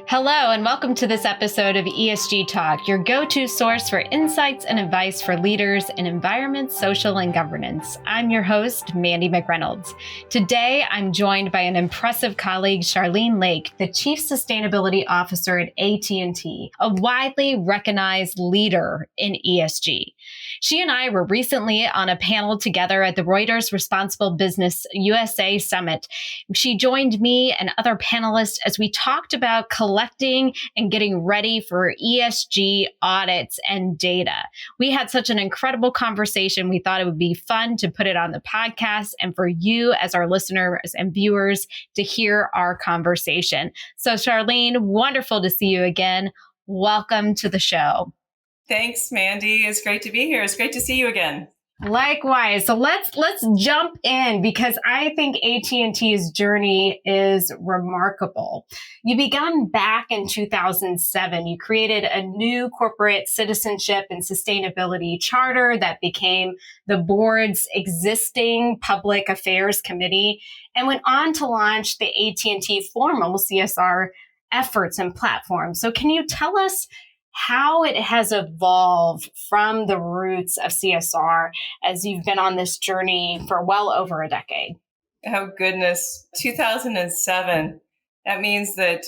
Hello, and welcome to this episode of ESG Talk, your go-to source for insights and advice for leaders in environment, social, and governance. I'm your host, Mandi McReynolds. Today, I'm joined by an impressive colleague, Charlene Lake, the Chief Sustainability Officer at AT&T, a widely recognized leader in ESG. She and I were recently on a panel together at the Reuters Responsible Business USA Summit. She joined me and other panelists as we talked about collecting and getting ready for ESG audits and data. We had such an incredible conversation. We thought it would be fun to put it on the podcast and for you as our listeners and viewers to hear our conversation. So Charlene, wonderful to see you again. Welcome to the show. Thanks, Mandi. It's great to be here. It's great to see you again. Likewise. So let's jump in because I think AT&T's journey is remarkable. You began back in 2007. You created a new corporate citizenship and sustainability charter that became the board's existing public affairs committee and went on to launch the AT&T formal CSR efforts and platforms. So can you tell us how it has evolved from the roots of CSR as you've been on this journey for well over a decade? Oh, goodness. 2007. That means that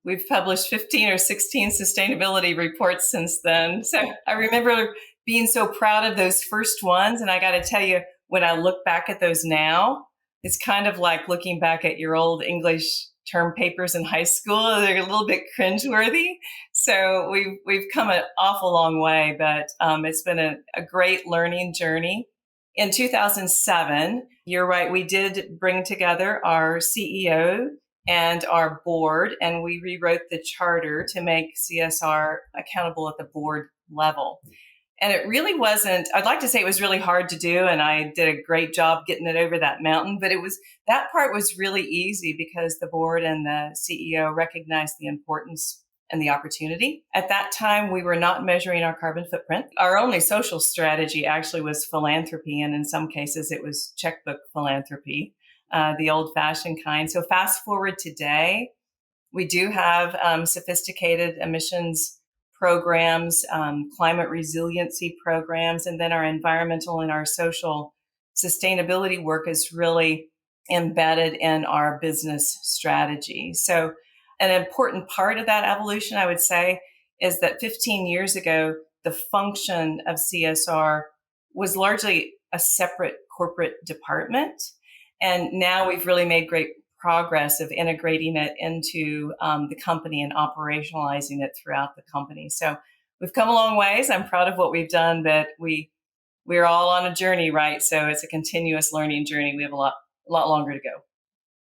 we've published 15 or 16 sustainability reports since then. So I remember being so proud of those first ones. And I got to tell you, when I look back at those now, it's kind of like looking back at your old English term papers in high school. They're a little bit cringeworthy. So we've come an awful long way, but it's been a great learning journey. In 2007, you're right, we did bring together our CEO and our board, and we rewrote the charter to make CSR accountable at the board level. And it really wasn't, I'd like to say it was really hard to do, and I did a great job getting it over that mountain, but that part was really easy because the board and the CEO recognized the importance and the opportunity. At that time, we were not measuring our carbon footprint. Our only social strategy actually was philanthropy, and in some cases it was checkbook philanthropy, the old-fashioned kind. So fast forward today, we do have sophisticated emissions programs, climate resiliency programs, and then our environmental and our social sustainability work is really embedded in our business strategy. So an important part of that evolution, I would say, is that 15 years ago, the function of CSR was largely a separate corporate department. And now we've really made great progress of integrating it into the company and operationalizing it throughout the company. So we've come a long ways. I'm proud of what we've done, but we're all on a journey, right? So it's a continuous learning journey. We have a lot longer to go.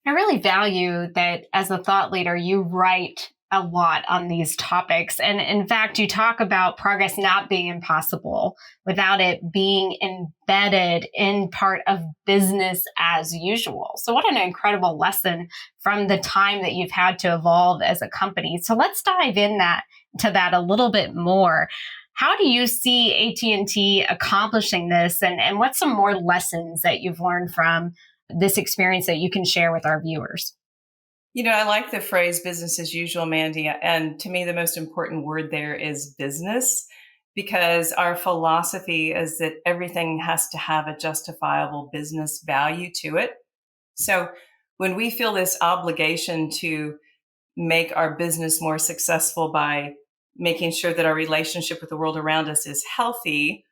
I really value that as a thought leader, you write a lot on these topics. And in fact, you talk about progress not being impossible without it being embedded in part of business as usual. So what an incredible lesson from the time that you've had to evolve as a company. So let's dive into that a little bit more. How do you see AT&T accomplishing this? And what's some more lessons that you've learned from this experience that you can share with our viewers? You know, I like the phrase business as usual, Mandi. And to me, the most important word there is business, because our philosophy is that everything has to have a justifiable business value to it. So when we feel this obligation to make our business more successful by making sure that our relationship with the world around us is healthy,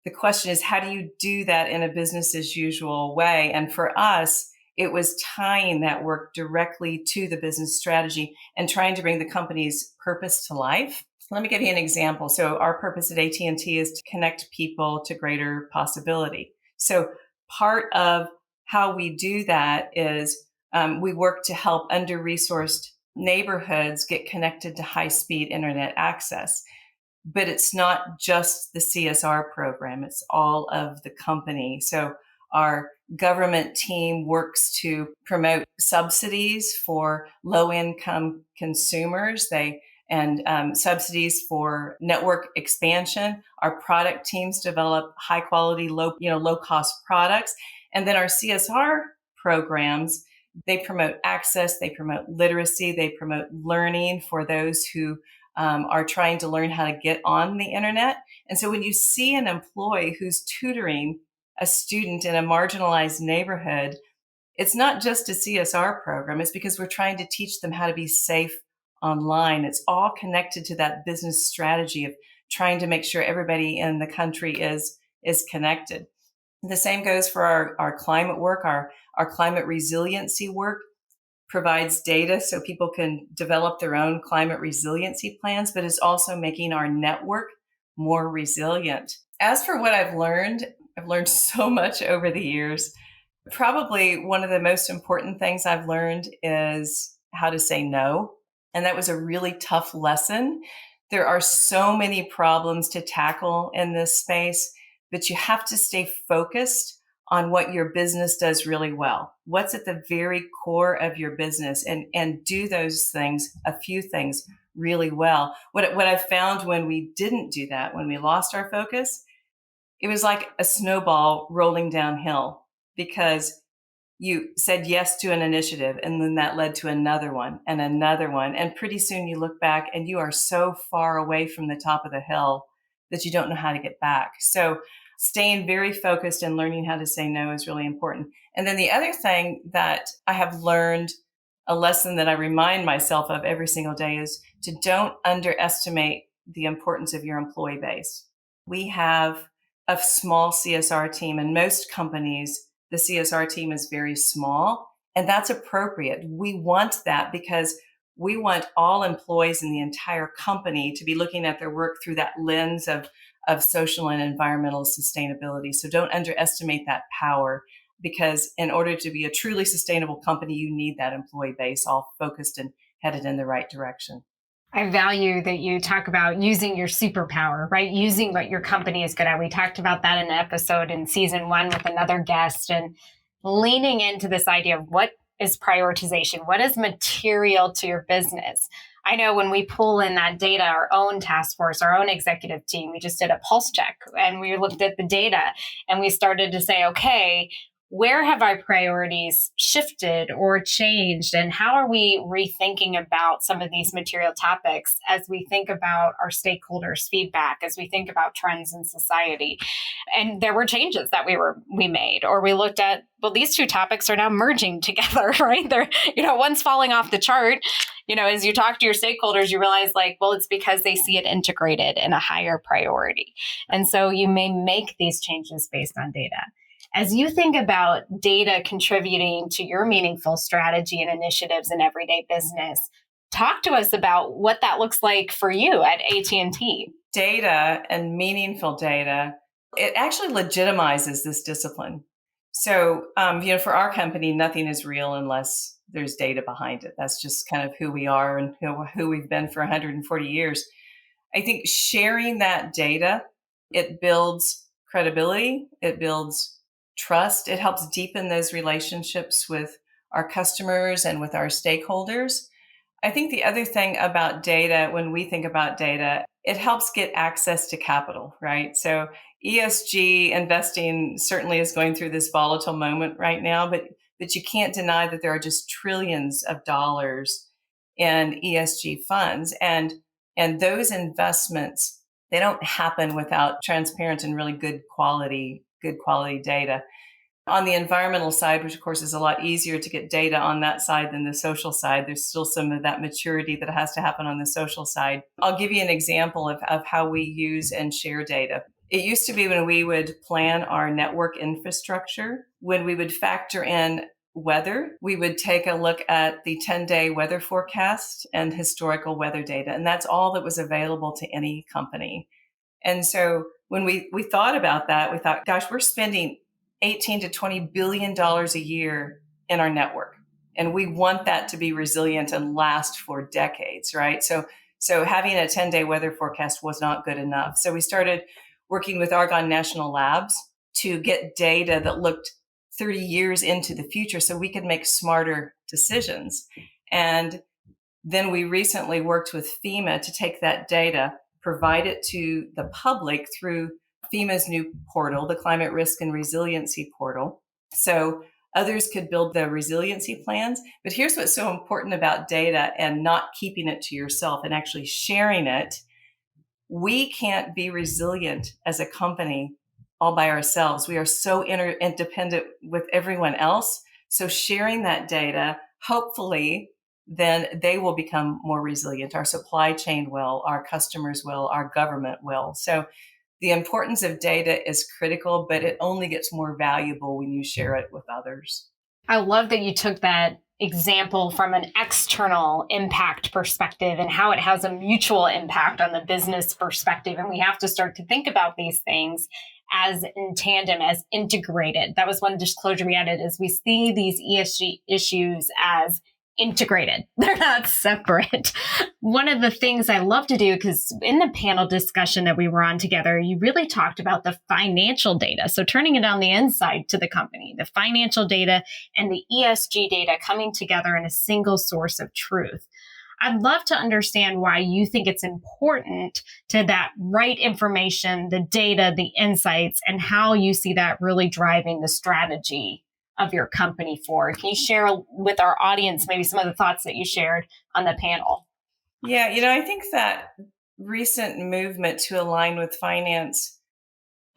the question is, how do you do that in a business as usual way? And for us, it was tying that work directly to the business strategy and trying to bring the company's purpose to life. Let me give you an example. So our purpose at AT&T is to connect people to greater possibility. So part of how we do that is we work to help under-resourced neighborhoods get connected to high-speed internet access. But it's not just the CSR program, it's all of the company. So our government team works to promote subsidies for low-income consumers. And subsidies for network expansion. Our product teams develop high-quality, low-cost products, and then our CSR programs They promote access, they promote literacy, they promote learning for those who are trying to learn how to get on the internet. And so when you see an employee who's tutoring a student in a marginalized neighborhood, it's not just a CSR program. It's because we're trying to teach them how to be safe online. It's all connected to that business strategy of trying to make sure everybody in the country is connected. The same goes for our climate work, our climate resiliency work provides data so people can develop their own climate resiliency plans, but it's also making our network more resilient. As for what I've learned so much over the years. Probably one of the most important things I've learned is how to say no. And that was a really tough lesson. There are so many problems to tackle in this space, but you have to stay focused on what your business does really well. What's at the very core of your business, and do those things, a few things really well. What I found when we didn't do that, when we lost our focus, it was like a snowball rolling downhill, because you said yes to an initiative and then that led to another one and another one. And pretty soon you look back and you are so far away from the top of the hill that you don't know how to get back. So staying very focused and learning how to say no is really important. And then the other thing that I have learned, a lesson that I remind myself of every single day, is to don't underestimate the importance of your employee base. We have a small CSR team, and most companies, the CSR team is very small, and that's appropriate. We want that because we want all employees in the entire company to be looking at their work through that lens of social and environmental sustainability. So don't underestimate that power, because in order to be a truly sustainable company, you need that employee base all focused and headed in the right direction. I value that you talk about using your superpower, right? Using what your company is good at. We talked about that in an episode in season 1 with another guest, and leaning into this idea of what is prioritization? What is material to your business? I know when we pull in that data, our own task force, our own executive team, we just did a pulse check and we looked at the data and we started to say, okay, where have our priorities shifted or changed? And how are we rethinking about some of these material topics as we think about our stakeholders' feedback, as we think about trends in society? And there were changes that we made, or we looked at, well, these two topics are now merging together, right? They're, one's falling off the chart. As you talk to your stakeholders, you realize it's because they see it integrated in a higher priority. And so you may make these changes based on data. As you think about data contributing to your meaningful strategy and initiatives in everyday business, talk to us about what that looks like for you at AT&T. Data and meaningful data, it actually legitimizes this discipline. So, for our company, nothing is real unless there's data behind it. That's just kind of who we are and who we've been for 140 years. I think sharing that data, it builds credibility, it builds trust, it helps deepen those relationships with our customers and with our stakeholders. I think the other thing about data, when we think about data, it helps get access to capital, right? So ESG investing certainly is going through this volatile moment right now, but you can't deny that there are just trillions of dollars in ESG funds. And those investments, they don't happen without transparent and really good quality data. On the environmental side, which of course is a lot easier to get data on that side than the social side, there's still some of that maturity that has to happen on the social side. I'll give you an example of how we use and share data. It used to be when we would plan our network infrastructure, when we would factor in weather, we would take a look at the 10-day weather forecast and historical weather data. And that's all that was available to any company. And so when we thought about that, we thought, gosh, we're spending $18 to $20 billion a year in our network. And we want that to be resilient and last for decades, right? So having a 10-day weather forecast was not good enough. So we started working with Argonne National Labs to get data that looked 30 years into the future so we could make smarter decisions. And then we recently worked with FEMA to take that data, provide it to the public through FEMA's new portal, the Climate Risk and Resiliency Portal. So Others could build the resiliency plans. But here's what's so important about data and not keeping it to yourself and actually sharing it. We can't be resilient as a company all by ourselves. We are so interdependent with everyone else. So sharing that data, hopefully, then they will become more resilient. Our supply chain will, our customers will, our government will. So the importance of data is critical, but it only gets more valuable when you share it with others. I love that you took that example from an external impact perspective and how it has a mutual impact on the business perspective. And we have to start to think about these things as in tandem, as integrated. That was one disclosure we added, is we see these ESG issues as integrated. They're not separate. One of the things I love to do, because in the panel discussion that we were on together, you really talked about the financial data. So turning it on the inside to the company, the financial data and the ESG data coming together in a single source of truth. I'd love to understand why you think it's important to that right information, the data, the insights, and how you see that really driving the strategy of your company forward. Can you share with our audience maybe some of the thoughts that you shared on the panel? Yeah, I think that recent movement to align with finance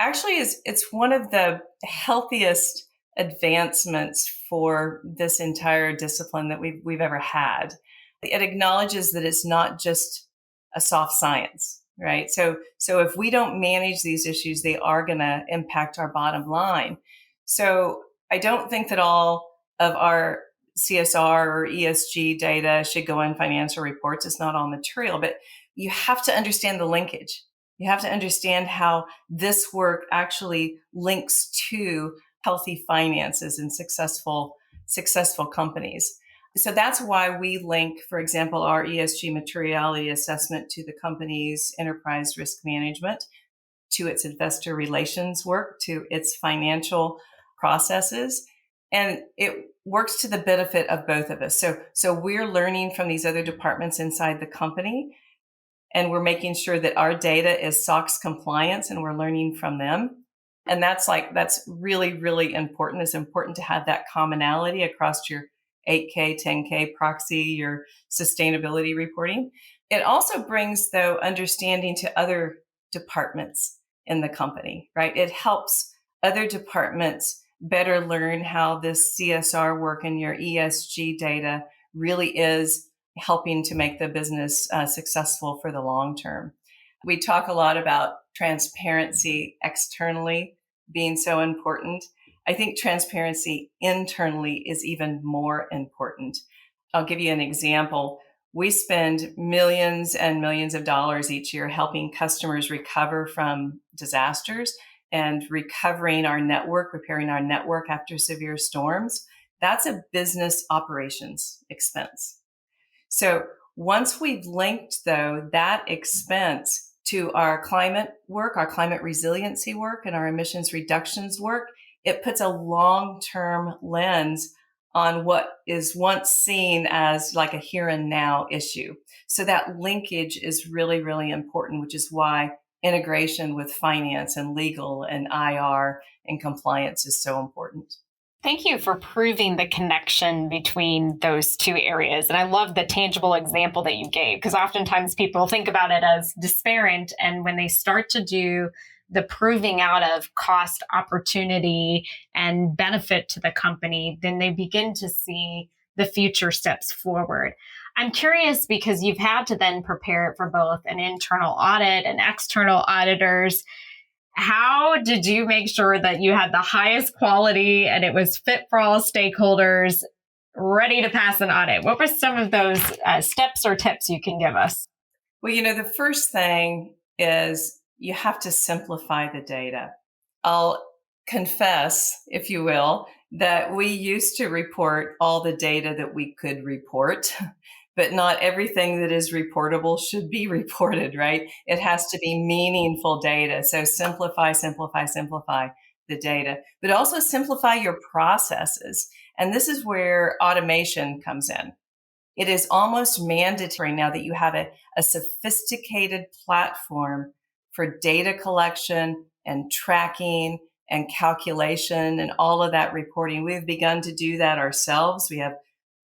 actually it's one of the healthiest advancements for this entire discipline that we've ever had. It acknowledges that it's not just a soft science, right? So if we don't manage these issues, they are going to impact our bottom line. So I don't think that all of our CSR or ESG data should go in financial reports. It's not all material, but you have to understand the linkage. You have to understand how this work actually links to healthy finances and successful companies. So that's why we link, for example, our ESG materiality assessment to the company's enterprise risk management, to its investor relations work, to its financial processes. And it works to the benefit of both of us. So we're learning from these other departments inside the company, and we're making sure that our data is SOX compliance, and we're learning from them. And that's really, really important. It's important to have that commonality across your 8K, 10K proxy, your sustainability reporting. It also brings, though, understanding to other departments in the company, right? It helps other departments better learn how this CSR work and your ESG data really is helping to make the business successful for the long term. We talk a lot about transparency externally being so important. I think transparency internally is even more important. I'll give you an example. We spend millions and millions of dollars each year helping customers recover from disasters and recovering our network, repairing our network after severe storms. That's a business operations expense. So once we've linked, though, that expense to our climate work, our climate resiliency work, and our emissions reductions work, it puts a long-term lens on what is once seen as like a here and now issue. So that linkage is really, really important, which is why integration with finance and legal and IR and compliance is so important. Thank you for proving the connection between those two areas. And I love the tangible example that you gave, because oftentimes people think about it as disparate. And when they start to do the proving out of cost, opportunity, and benefit to the company, then they begin to see the future steps forward. I'm curious, because you've had to then prepare it for both an internal audit and external auditors. How did you make sure that you had the highest quality and it was fit for all stakeholders, ready to pass an audit? What were some of those steps or tips you can give us? Well, the first thing is you have to simplify the data. I'll confess, if you will, that we used to report all the data that we could report, but not everything that is reportable should be reported, right? It has to be meaningful data. So simplify the data, but also simplify your processes. And this is where automation comes in. It is almost mandatory now that you have a sophisticated platform for data collection and tracking and calculation and all of that reporting. We've begun to do that ourselves. We have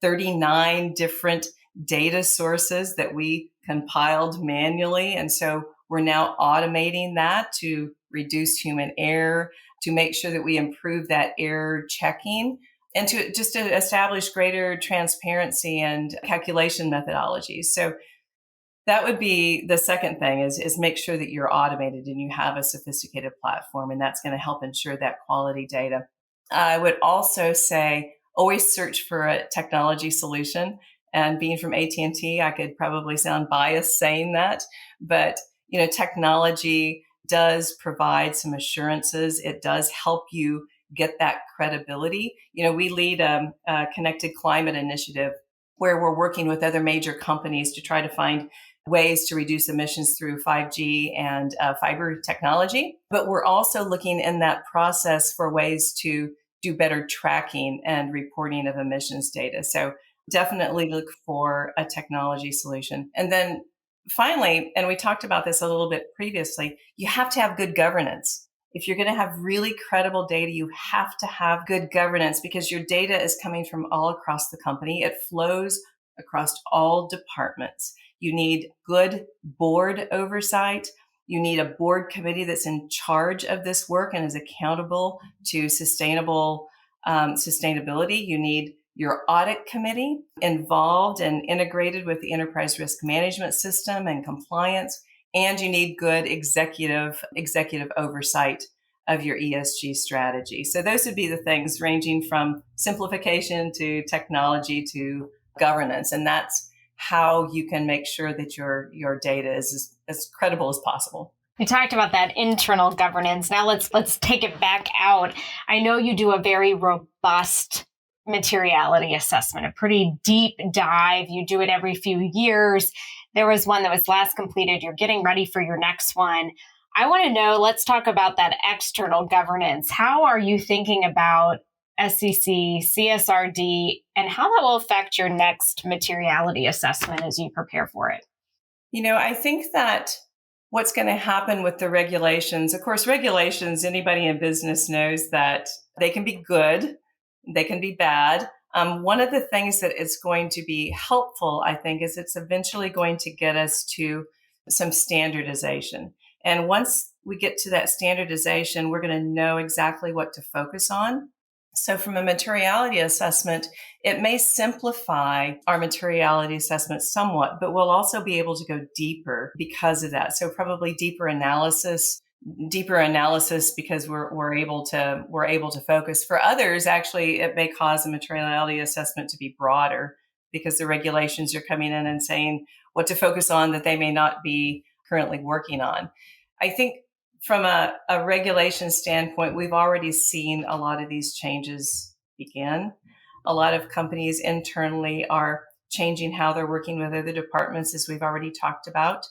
39 different data sources that we compiled manually. And so we're now automating that to reduce human error, to make sure that we improve that error checking, and to just to establish greater transparency and calculation methodologies. So that would be the second thing is make sure that you're automated and you have a sophisticated platform, and that's going to help ensure that quality data. I would also say always search for a technology solution. And being from AT&T, I could probably sound biased saying that, but technology does provide some assurances. It does help you get that credibility. We lead a connected climate initiative where we're working with other major companies to try to find ways to reduce emissions through 5G and fiber technology. But we're also looking in that process for ways to do better tracking and reporting of emissions data. So definitely look for a technology solution. And then finally, and we talked about this a little bit previously, you have to have good governance. If you're going to have really credible data, you have to have good governance because your data is coming from all across the company. It flows across all departments. You need good board oversight. You need a board committee that's in charge of this work and is accountable to sustainability. You need your audit committee involved and integrated with the enterprise risk management system and compliance. And you need good executive oversight of your ESG strategy. So those would be the things ranging from simplification to technology to governance. And that's how you can make sure that your data is as credible as possible. We talked about that internal governance. Now let's take it back out. I know you do a very robust materiality assessment, a pretty deep dive. You do it every few years. There was one that was last completed. You're getting ready for your next one. I want to know, let's talk about that external governance. How are you thinking about SEC, CSRD, and how that will affect your next materiality assessment as you prepare for it? I think that what's going to happen with the regulations, of course, regulations, anybody in business knows that they can be good, they can be bad. One of the things that is going to be helpful, I think, is it's eventually going to get us to some standardization. And once we get to that standardization, we're going to know exactly what to focus on. So from a materiality assessment, it may simplify our materiality assessment somewhat, but we'll also be able to go deeper because of that. So probably deeper analysis because we're able to focus. For others, actually, it may cause a materiality assessment to be broader because the regulations are coming in and saying what to focus on that they may not be currently working on. I think from a regulation standpoint, we've already seen a lot of these changes begin. A lot of companies internally are changing how they're working with other departments, as we've already talked about.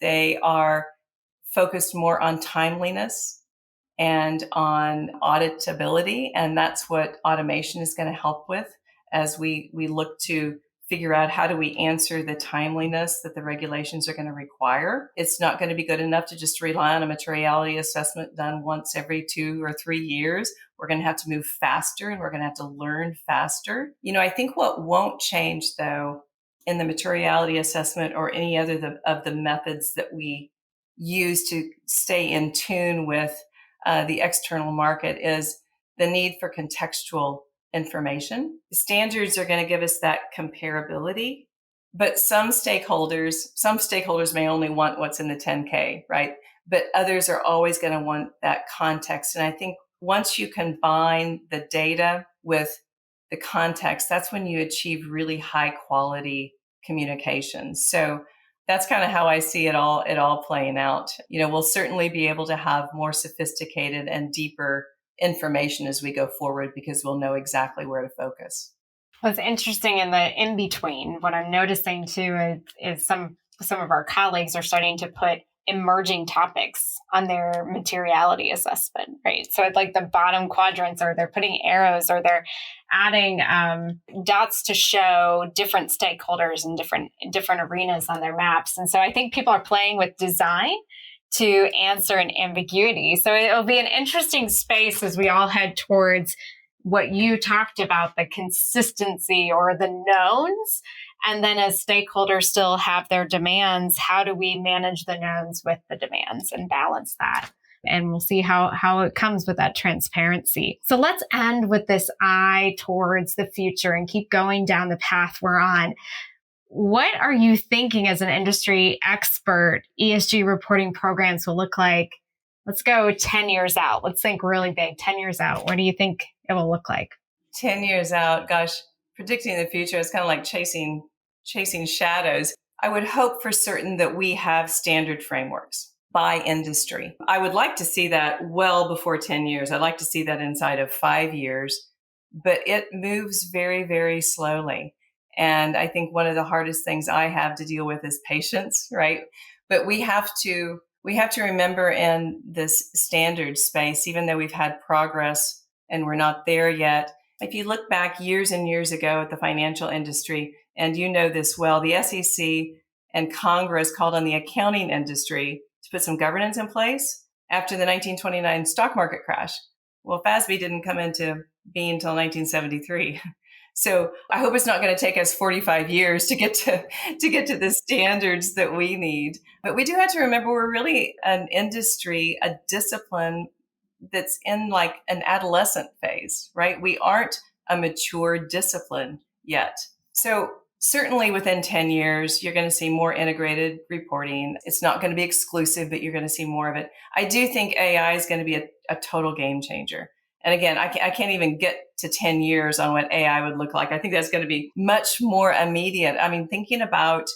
They are focused more on timeliness and on auditability, and that's what automation is going to help with as we look to figure out how do we answer the timeliness that the regulations are going to require. It's not going to be good enough to just rely on a materiality assessment done once every 2 or 3 years. We're going to have to move faster and we're going to have to learn faster. I think what won't change, though, in the materiality assessment or any other of the methods that we use to stay in tune with the external market is the need for contextual information. The standards are going to give us that comparability, but some stakeholders may only want what's in the 10K, right? But others are always going to want that context. And I think once you combine the data with the context, that's when you achieve really high quality communication. So that's kind of how I see it all playing out. We'll certainly be able to have more sophisticated and deeper information as we go forward because we'll know exactly where to focus. What's interesting in the in-between, what I'm noticing too is some of our colleagues are starting to put emerging topics on their materiality assessment, right? So it's like the bottom quadrants, or they're putting arrows, or they're adding dots to show different stakeholders and different arenas on their maps. And so I think people are playing with design to answer an ambiguity. So it'll be an interesting space as we all head towards what you talked about, the consistency or the knowns. And then as stakeholders still have their demands, how do we manage the knowns with the demands and balance that? And we'll see how it comes with that transparency. So let's end with this eye towards the future and keep going down the path we're on. What are you thinking as an industry expert ESG reporting programs will look like? Let's go 10 years out. Let's think really big. 10 years out. What do you think it will look like? 10 years out, gosh, predicting the future is kind of like chasing shadows. I would hope for certain that we have standard frameworks by industry. I would like to see that well before 10 years. I'd like to see that inside of 5 years, but it moves very, very slowly. And I think one of the hardest things I have to deal with is patience, right? But we have to remember in this standard space, even though we've had progress and we're not there yet, if you look back years and years ago at the financial industry, and you know this well, the SEC and Congress called on the accounting industry to put some governance in place after the 1929 stock market crash. Well, FASB didn't come into being until 1973. So I hope it's not going to take us 45 years to get to the standards that we need. But we do have to remember we're really an industry, a discipline that's in like an adolescent phase, right? We aren't a mature discipline yet. So certainly within 10 years, you're going to see more integrated reporting. It's not going to be exclusive, but you're going to see more of it. I do think AI is going to be a total game changer. And again, I can't even get to 10 years on what AI would look like. I think that's going to be much more immediate. I mean, thinking about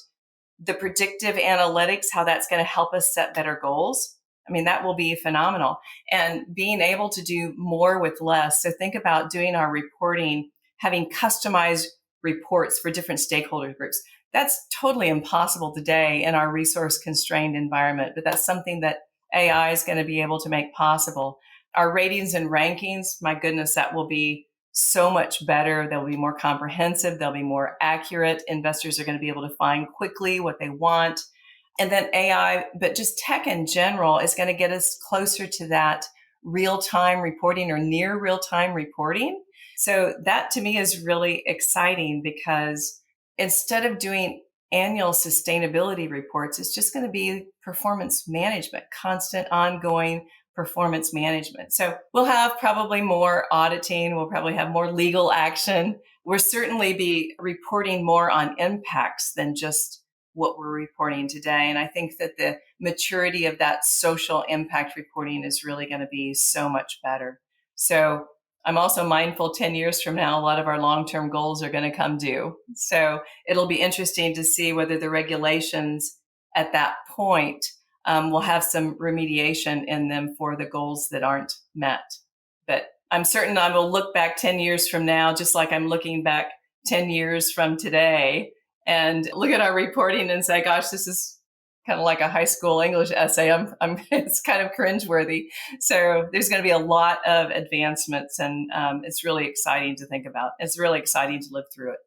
the predictive analytics, how that's going to help us set better goals. I mean, that will be phenomenal. And being able to do more with less. So think about doing our reporting, having customized reports for different stakeholder groups. That's totally impossible today in our resource constrained environment, but that's something that AI is going to be able to make possible. Our ratings and rankings, my goodness, that will be so much better. They'll be more comprehensive. They'll be more accurate. Investors are going to be able to find quickly what they want. And then AI, but just tech in general is going to get us closer to that real-time reporting or near real-time reporting. So that to me is really exciting because instead of doing annual sustainability reports, it's just going to be performance management, constant ongoing performance management. So we'll have probably more auditing. We'll probably have more legal action. We'll certainly be reporting more on impacts than just what we're reporting today. And I think that the maturity of that social impact reporting is really going to be so much better. So I'm also mindful 10 years from now, a lot of our long-term goals are going to come due. So it'll be interesting to see whether the regulations at that point will have some remediation in them for the goals that aren't met. But I'm certain I will look back 10 years from now, just like I'm looking back 10 years from today, and look at our reporting and say, gosh, this is kind of like a high school English essay. It's kind of cringeworthy. So there's going to be a lot of advancements, and it's really exciting to think about. It's really exciting to live through it.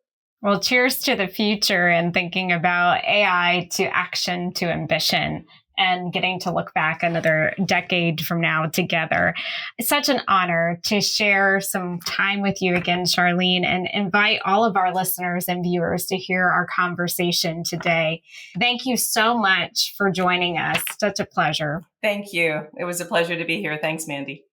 Well, cheers to the future and thinking about AI to action to ambition and getting to look back another decade from now together. It's such an honor to share some time with you again, Charlene, and invite all of our listeners and viewers to hear our conversation today. Thank you so much for joining us. Such a pleasure. Thank you. It was a pleasure to be here. Thanks, Mandi.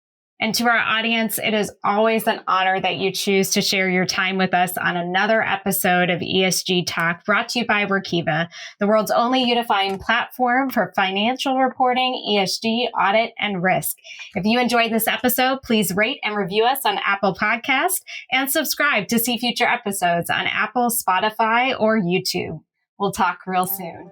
And to our audience, it is always an honor that you choose to share your time with us on another episode of ESG Talk, brought to you by Workiva, the world's only unifying platform for financial reporting, ESG, audit, and risk. If you enjoyed this episode, please rate and review us on Apple Podcasts and subscribe to see future episodes on Apple, Spotify, or YouTube. We'll talk real soon.